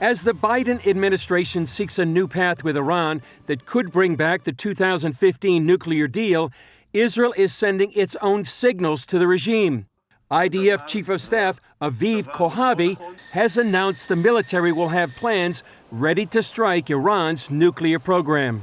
As the Biden administration seeks a new path with Iran that could bring back the 2015 nuclear deal, Israel is sending its own signals to the regime. IDF Chief of Staff Aviv Kohavi has announced the military will have plans ready to strike Iran's nuclear program.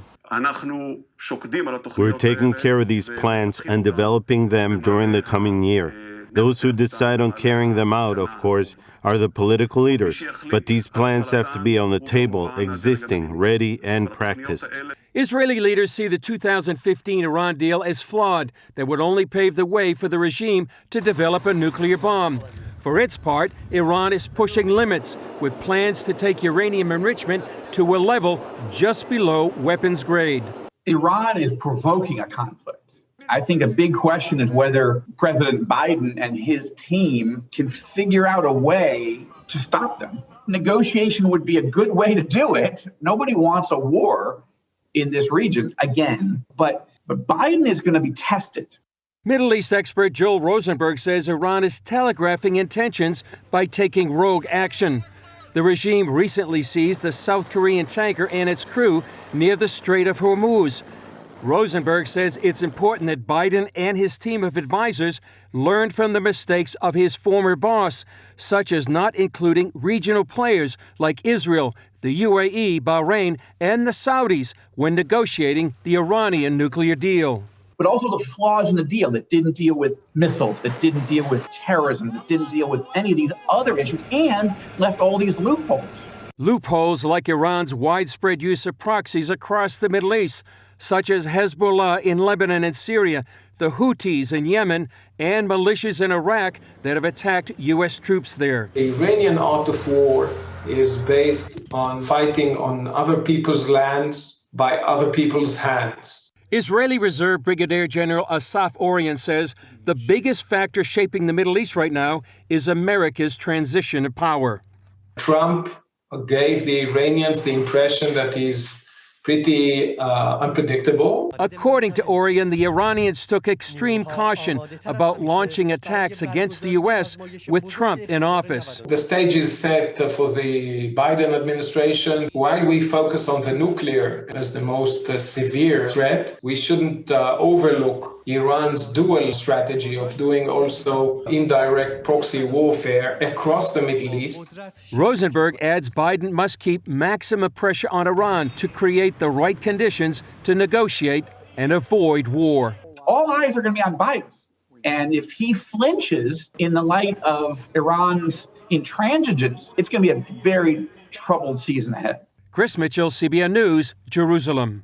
We're taking care of these plans and developing them during the coming year. Those who decide on carrying them out, of course, are the political leaders. But these plans have to be on the table, existing, ready, and practiced. Israeli leaders see the 2015 Iran deal as flawed, that would only pave the way for the regime to develop a nuclear bomb. For its part, Iran is pushing limits with plans to take uranium enrichment to a level just below weapons grade. Iran is provoking a conflict. I think a big question is whether President Biden and his team can figure out a way to stop them. Negotiation would be a good way to do it. Nobody wants a war in this region again, but Biden is going to be tested. Middle East expert Joel Rosenberg says Iran is telegraphing intentions by taking rogue action. The regime recently seized the South Korean tanker and its crew near the Strait of Hormuz. Rosenberg says it's important that Biden and his team of advisors learned from the mistakes of his former boss, such as not including regional players like Israel, the UAE, Bahrain, and the Saudis when negotiating the Iranian nuclear deal. But also the flaws in the deal that didn't deal with missiles, that didn't deal with terrorism, that didn't deal with any of these other issues, and left all these loopholes. Loopholes like Iran's widespread use of proxies across the Middle East, such as Hezbollah in Lebanon and Syria, the Houthis in Yemen, and militias in Iraq that have attacked U.S. troops there. The Iranian art of war is based on fighting on other people's lands by other people's hands. Israeli Reserve Brigadier General Asaf Orion says the biggest factor shaping the Middle East right now is America's transition of power. Trump gave the Iranians the impression that he's pretty unpredictable. According to Orion, the Iranians took extreme caution about launching attacks against the U.S. with Trump in office. The stage is set for the Biden administration. While we focus on the nuclear as the most severe threat, we shouldn't overlook Iran's dual strategy of doing also indirect proxy warfare across the Middle East. Rosenberg adds Biden must keep maximum pressure on Iran to create the right conditions to negotiate and avoid war. All eyes are going to be on Biden. And if he flinches in the light of Iran's intransigence, it's going to be a very troubled season ahead. Chris Mitchell, CBN News, Jerusalem.